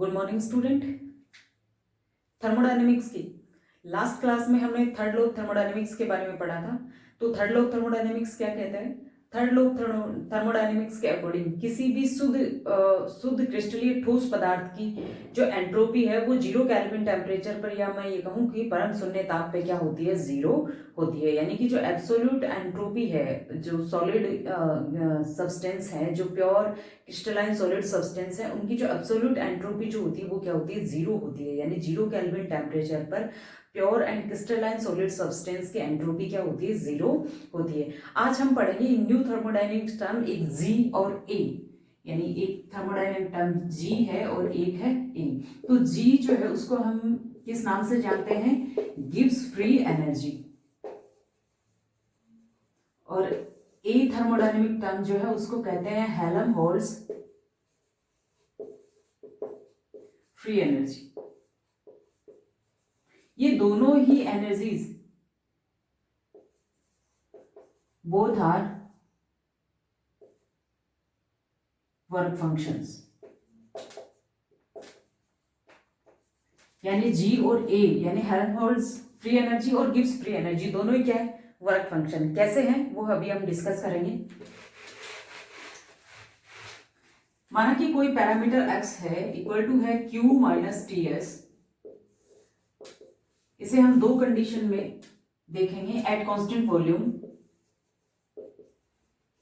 Good morning student. Thermodynamics की last class में हमने थर्ड लॉ ऑफ थर्मोडायनेमिक्स के बारे में पढ़ा था। तो थर्ड लॉ ऑफ थर्मोडायनेमिक्स क्या कहता है? थर्ड लॉ ऑफ थर्मोडायनेमिक्स के अकॉर्डिंग किसी भी शुद्ध क्रिस्टलीय ठोस पदार्थ की जो एंट्रोपी है वो 0 केल्विन टेम्परेचर पर, या मैं ये कहूँ कि परम शून्य ताप पे क्या होती है? 0 होती है। यानी कि जो एब्सोल्यूट एंट्रोपी है, जो सॉलिड सब्सटेंस है, जो प्योर क्रिस्टलाइन सॉलिड सब्सटेंस है, उनकी जो एब्सोल्यूट एंट्रोपी जो होती है वो क्या होती है? 0 होती है। यानी 0 केल्विन टेम्परेचर पर pure and crystalline solid substance की एंट्रोपी क्या होती है? 0 होती है। आज हम पढ़ेंगे न्यू थर्मोडायनेमिक्स टर्म, एक जी और ए। यानी एक थर्मोडायनेमिक टर्म जी है और एक है ए। तो जी जो है उसको हम किस नाम से जानते हैं? Gibbs free energy. और ए थर्मोडायनेमिक टर्म जो है उसको कहते हैं हेल्महोल्ट्ज फ्री एनर्जी। ये दोनों ही energies both are work functions. यानी जी और ए, यानी हेल्महोल्ट्ज फ्री एनर्जी और गिब्स फ्री एनर्जी दोनों ही क्या है? Work function. कैसे हैं वो अभी हम डिस्कस करेंगे। माना कि कोई पैरामीटर x है इक्वल टू है q माइनस टी एस। इसे हम दो कंडीशन में देखेंगे। At constant volume,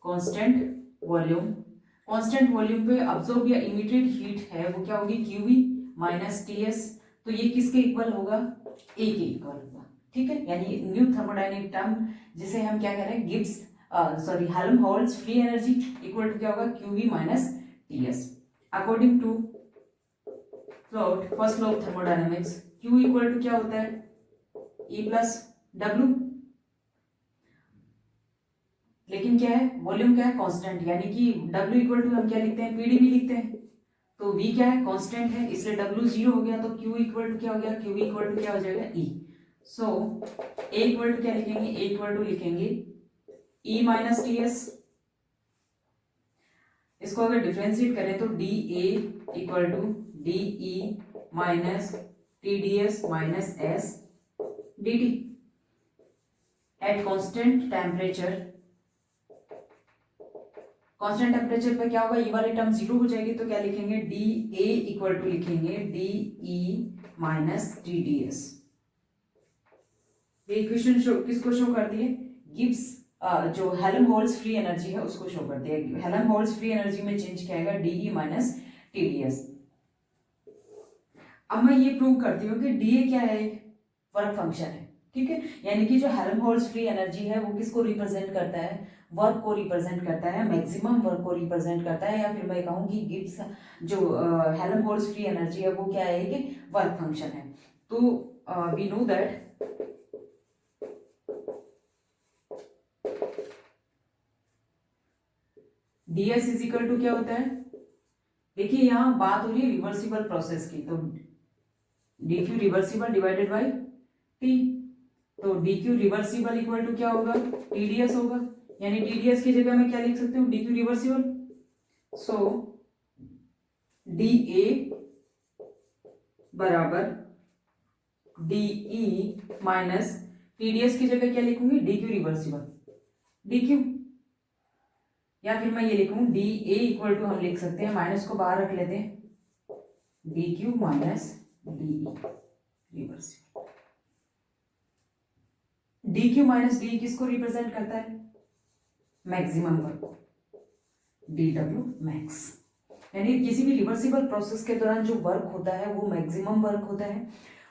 constant volume पे अब्सॉर्ब या इमिटेड हीट है वो क्या होगी? QV minus T S. तो ये किसके इक्वल होगा? ए के इक्वल होगा। ठीक है। यानी न्यू थर्मोडायनेमिक टर्म जिसे हम क्या कह रहे हैं? Gibbs Helmholtz free energy equal to क्या होगा? QV minus T S. According to first law of thermodynamics, Q equal to क्या होता है? E plus W. लेकिन क्या है? वॉल्यूम क्या है? कांस्टेंट। यानी कि W इक्वल टू हम क्या लिखते हैं? पीडी भी लिखते हैं। तो V क्या है? कांस्टेंट है, इसलिए W 0 हो गया। तो Q इक्वल टू क्या हो गया? QV इक्वल टू क्या हो जाएगा? E। So A equal to क्या लिखेंगे? A इक्वल टू लिखेंगे E माइनस टी एस। इसको अगर डिफरेंशिएट करें तो D A equal to D E minus T D S minus S D T. At constant temperature, constant temperature पे क्या होगा? ये वाली टर्म 0 हो जाएगी। तो क्या लिखेंगे? डी ए इक्वल टू लिखेंगे D E minus T D S. ये इक्वेशन किसको शो करती है? गिब्स जो हेल्महोल्ट्ज फ्री एनर्जी है उसको शो करती है। हेल्महोल्ट्ज फ्री एनर्जी में चेंज क्या आएगा? DE minus TDS. अब मैं ये प्रूव करती हूँ कि डीए क्या है? वर्क फंक्शन है। ठीक है। यानी कि जो हेल्महोल्ट्ज फ्री एनर्जी है वो किसको रिप्रेजेंट करता है? वर्क को रिप्रेजेंट करता है, मैक्सिमम वर्क को रिप्रेजेंट करता है। या फिर मैं कहूँ कि गिब्स जो हेल्महोल्ट्ज फ्री एनर्जी है वो क्या है? कि वर्क फंक्शन है। तो we know that ds is equal to क्या होता है? देखिए यहां बात हो रही है रिवर्सिबल प्रोसेस की। तो dq reversible divided by t। तो dq रिवर्सिबल इक्वल टू क्या होगा? tds होगा। यानी tds की जगह मैं क्या लिख सकती हूँ? dq reversible. सो da बराबर de माइनस tds की जगह क्या लिखूंगी? dq reversible dq। या फिर मैं ये लिखूं डी ए इक्वल टू, हम लिख सकते हैं, माइनस को बाहर रख लेते हैं, D Q minus D reversible. D Q minus D किसको रिप्रेजेंट करता है? Maximum work, D W max. यानी किसी भी रिवर्सिबल प्रोसेस के दौरान जो वर्क होता है वो मैक्सिमम वर्क होता है।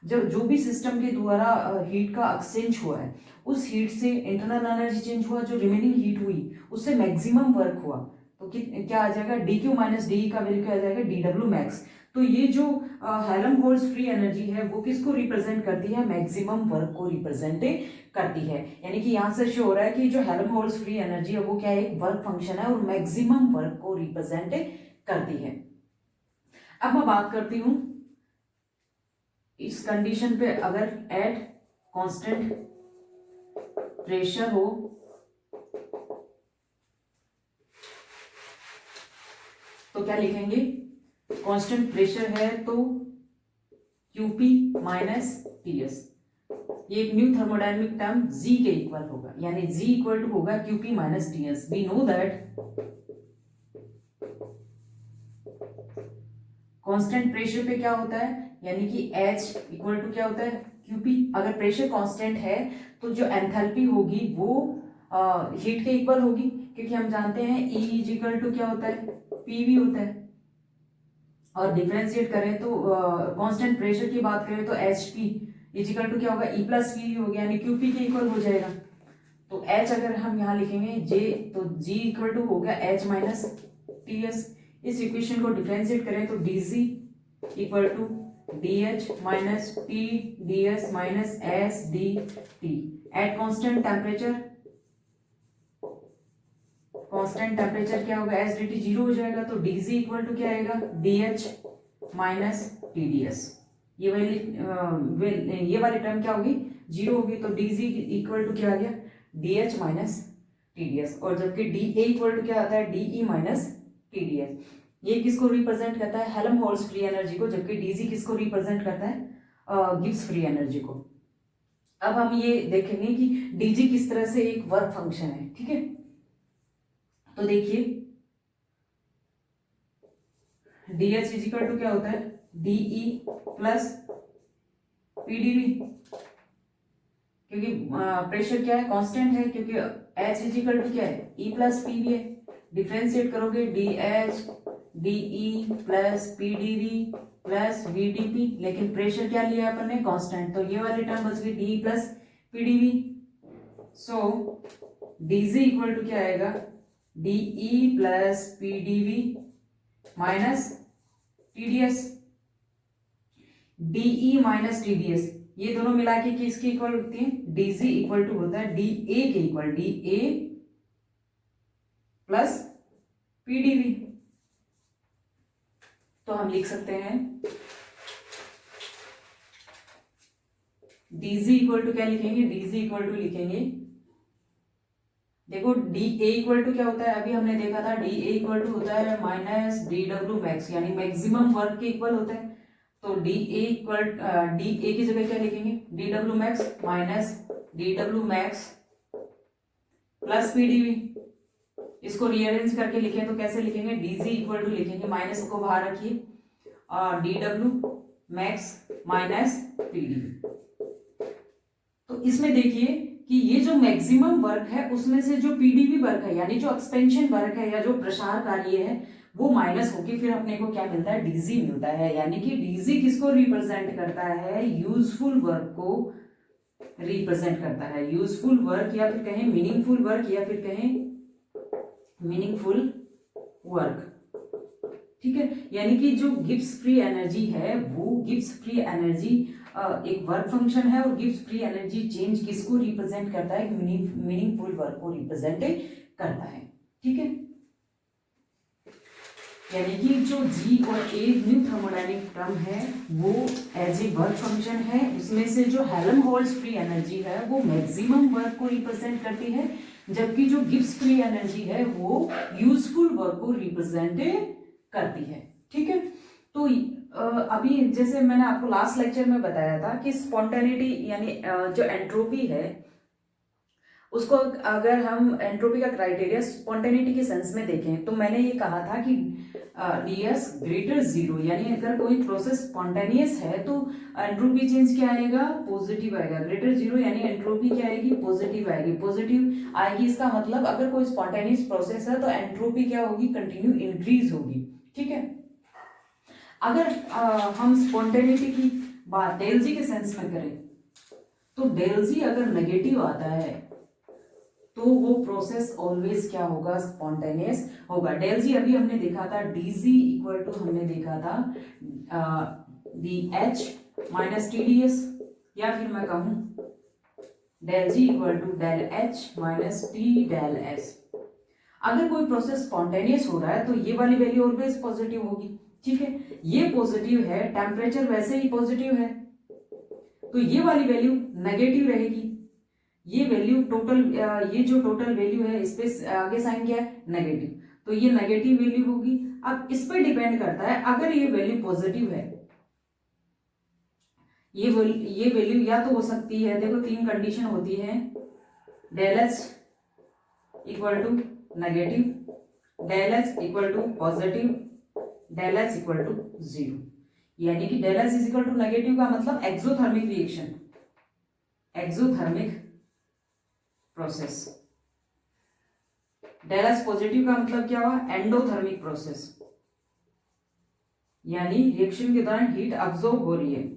जो भी सिस्टम के द्वारा हीट का एक्सचेंज हुआ है उस हीट से इंटरनल एनर्जी चेंज हुआ, जो रिमेनिंग हीट हुई उससे मैक्सिमम वर्क हुआ। तो क्या आ जाएगा? डी क्यू माइनस डी का वैल्यू क्या आ जाएगा? D W max. तो ये जो हेल्महोल्ट्ज फ्री एनर्जी है वो किसको रिप्रेजेंट करती है? मैक्सिमम वर्क को रिप्रेजेंट करती है। यानी कि यहां से शो हो रहा है कि जो हेल्महोल्ट्ज फ्री एनर्जी है वो क्या है? एक वर्क फंक्शन है और मैक्सिमम वर्क को रिप्रेजेंट करती है। अब मैं बात करती हूं इस कंडीशन पे, अगर एट कांस्टेंट प्रेशर हो तो क्या लिखेंगे? कांस्टेंट प्रेशर है तो QP माइनस TS, ये एक न्यू थर्मोडायनेमिक टर्म G के इक्वल होगा, यानी G इक्वल टू होगा QP minus TS। We know that constant pressure पे क्या होता है, यानी कि H इक्वल टू क्या होता है QP। अगर प्रेशर कांस्टेंट है तो जो एंथैल्पी होगी वो हीट के इक्वल होगी, क्योंकि हम जानते हैं E इज इक्वल टू क्या होता है PV होता है। और डिफरेंशिएट करें तो कांस्टेंट प्रेशर की बात करें तो HP इज इक्वल टू क्या होगा E प्लस PV हो गया, यानी QP के इक्वल हो जाएगा। तो H अगर हम यहाँ लिखेंगे J, तो G इक्वल टू हो गया H माइनस TS। इस इक्वेशन को डिफरेंशिएट करें तो DG equal to DH minus TDS minus SDT at constant temperature. Constant temperature क्या होगा SDT जीरो हो जाएगा, तो DG इक्वल टू क्या आएगा DH माइनस TDS। ये वाली टर्म क्या होगी जीरो होगी, तो DG इक्वल टू क्या आ गया DH माइनस TDS। और जबकि DA इक्वल टू क्या आता है DE माइनस TDS। ये किसको रिप्रेजेंट करता है हेल्महोल्ट्ज फ्री एनर्जी को, जबकि DG किसको रिप्रेजेंट करता है गिब्स फ्री एनर्जी को। अब हम ये देखेंगे कि DG किस तरह से एक वर्क फंक्शन है, ठीक है। तो देखिए DH इज इक्वल टू क्या होता है DE प्लस PdV, क्योंकि प्रेशर क्या है कांस्टेंट है, क्योंकि H इज इक्वल टू क्या है E प्लस PV है। डिफरेंशिएट करोगे DH DE plus PdV plus VdP, लेकिन प्रेशर क्या लिया अपन ने कांस्टेंट, तो ये वाली टर्म बच गई DE plus PdV। So DG equal to क्या आएगा DE plus PdV minus TDS। DE minus TDS ये दोनों मिला के किसके इक्वल होती है DG इक्वल टू होता है DA के इक्वल, DA प्लस PdV। तो हम लिख सकते हैं DG इक्वल टू क्या लिखेंगे DG इक्वल टू लिखेंगे, देखो DA इक्वल टू क्या होता है अभी हमने देखा था DA इक्वल टू होता है माइनस DW मैक्स, यानी मैक्सिमम वर्क के इक्वल होता है। तो DA इक्वल DA की जगह क्या लिखेंगे DW max minus DW max plus PdV। इसको रीअरेंज करके लिखें तो कैसे लिखेंगे DG इक्वल टू लिखेंगे, माइनस को बाहर रखिए और DW मैक्स माइनस PdV। तो इसमें देखिए कि ये जो मैक्सिमम वर्क है उसमें से जो PdV वर्क है यानी जो एक्सपेंशन वर्क है या जो प्रसार कार्य है वो माइनस होके फिर अपने को क्या मिलता है DG मिलता है। यानी कि DG किसको रिप्रेजेंट करता है यूजफुल वर्क को रिप्रेजेंट करता है, यूजफुल वर्क या फिर कहें मीनिंगफुल वर्क या फिर कहें मीनिंगफुल वर्क, ठीक है। यानी कि जो गिब्स फ्री एनर्जी है वो गिब्स फ्री एनर्जी एक वर्क फंक्शन है और गिब्स फ्री एनर्जी चेंज किसको रिप्रेजेंट करता है मीनिंगफुल वर्क को रिप्रेजेंट करता है, ठीक है। यानी कि जो G और A न्यू थर्मोडायनेमिक टर्म है वो एज ए वर्क फंक्शन है, उसमें से जो हेल्महोल्ट्ज फ्री एनर्जी है वो मैक्सिमम वर्क को रिप्रेजेंट करती है, जबकि जो गिब्स फ्री एनर्जी है वो यूजफुल वर्क को रिप्रेजेंट करती है, ठीक है। तो अभी जैसे मैंने आपको लास्ट लेक्चर में बताया था कि स्पॉन्टेनिटी यानी जो एंट्रोपी है उसको अगर हम एंट्रोपी का क्राइटेरिया स्पॉन्टेनिटी के सेंस में देखें तो मैंने ये कहा था कि DS ग्रेटर जीरो, यानी अगर कोई प्रोसेस स्पॉन्टेनियस है तो एंट्रोपी चेंज क्या आएगा पॉजिटिव आएगा। ग्रेटर जीरो यानी एंट्रोपी क्या आएगी पॉजिटिव आएगी, पॉजिटिव आएगी इसका मतलब अगर कोई स्पॉन्टेनियस प्रोसेस है तो एंट्रोपी क्या होगी कंटिन्यू इंक्रीज होगी, ठीक है। अगर हम स्पॉन्टेनिटी की बात डेल जी के सेंस में करें तो डेल जी अगर नेगेटिव आता है तो वो प्रोसेस ऑलवेज क्या होगा स्पॉन्टेनियस होगा। डेल जी अभी हमने देखा था DG इक्वल टू हमने देखा था DH माइनस TDS, या फिर मैं कहूं del G equal to del H minus T del S। अगर कोई प्रोसेस स्पॉन्टेनियस हो रहा है तो ये वाली वैल्यू ऑलवेज पॉजिटिव होगी, ठीक है। ये पॉजिटिव है, टेम्परेचर वैसे ही पॉजिटिव है तो ये वाली वैल्यू नेगेटिव रहेगी। ये वैल्यू टोटल ये जो टोटल वैल्यू है इस पे आगे साइन क्या है नेगेटिव, तो ये नेगेटिव वैल्यू होगी। अब इस पर डिपेंड करता है, अगर ये वैल्यू पॉजिटिव है, ये वैल्यू या तो हो सकती है, देखो तीन कंडीशन होती है, del H equal to negative, del H equal to positive, del H equal to zero. यानी कि del H is equal to negative का मतलब exothermic reaction, exothermic process. Del H positive का मतलब क्या हुआ, एंडोथर्मिक प्रोसेस, यानी रिएक्शन के दौरान हीट अब्सॉर्ब हो रही है।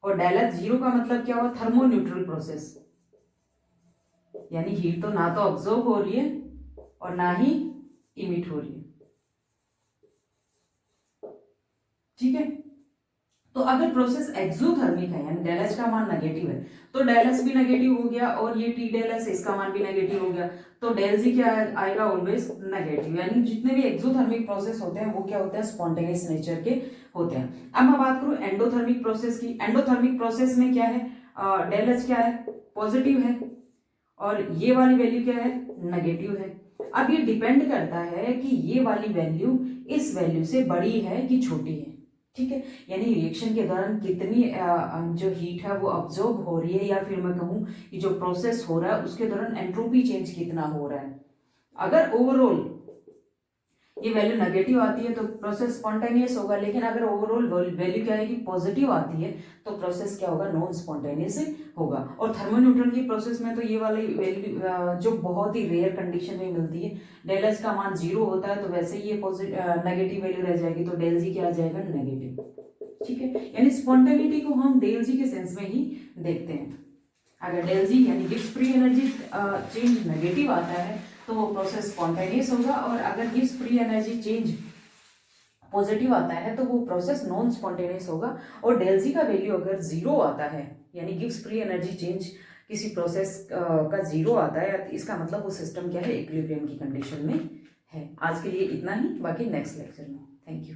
और डेल एच जीरो का मतलब क्या हुआ, थर्मोन्यूट्रल प्रोसेस, यानी हीट तो ना तो अब्सॉर्ब हो रही है और ना ही इमिट हो रही है। ठीक है, तो अगर प्रोसेस एक्सोथर्मिक है यानी डेल एच का मान नेगेटिव है, तो डेल एच भी नेगेटिव हो गया और ये टी डेल एच इसका मान भी नेगेटिव हो गया, तो डेल जी क्या आएगा, ऑलवेज नेगेटिव। यानी जितने भी एक्सोथर्मिक प्रोसेस होते हैं वो क्या होते हैं, स्पॉन्टेनियस नेचर के होते हैं। अब मैं बात करूं एंडोथर्मिक प्रोसेस की। एंडोथर्मिक प्रोसेस में क्या है, डेल एच क्या है, पॉजिटिव है और ये वाली वैल्यू क्या है, नेगेटिव है। अब ये डिपेंड करता है कि ये वाली वैल्यू इस वैल्यू से बड़ी है कि छोटी है। ठीक है, यानी रिएक्शन के दौरान कितनी जो हीट है वो अब्जॉर्ब हो रही है, या फिर मैं कहूँ कि जो प्रोसेस हो रहा है उसके दौरान एंट्रोपी चेंज कितना हो रहा है। अगर ओवरऑल ये वैल्यू नेगेटिव आती है तो प्रोसेस स्पॉन्टेनियस होगा, लेकिन अगर ओवरऑल वैल्यू क्या है कि पॉजिटिव आती है तो प्रोसेस क्या होगा, नॉन स्पॉन्टेनियस होगा। और थर्मोन्यूट्रल की प्रोसेस में तो ये वाली वैल्यू जो बहुत ही रेयर कंडीशन में मिलती है, डेल एच का मान जीरो होता है तो वैसे ही ये नेगेटिव वैल्यू रह जाएगी, तो डेल जी क्या आ जाएगा, नेगेटिव। ठीक है, यानी स्पॉन्टेनिटी को हम डेल जी के सेंस में ही देखते हैं। अगर डेल जी यानी Gibbs free energy change negative आता है तो वो प्रोसेस स्पॉन्टेनियस होगा, और अगर Gibbs free energy change positive आता है तो वो प्रोसेस नॉन स्पॉन्टेनियस होगा। और डेल जी का वैल्यू अगर जीरो आता है यानी गिब्स फ्री एनर्जी चेंज किसी प्रोसेस का जीरो आता है, इसका मतलब वो सिस्टम क्या है, इक्विलिब्रियम की कंडीशन में है। आज के लिए इतना ही, बाकी नेक्स्ट लेक्चर में। Thank you.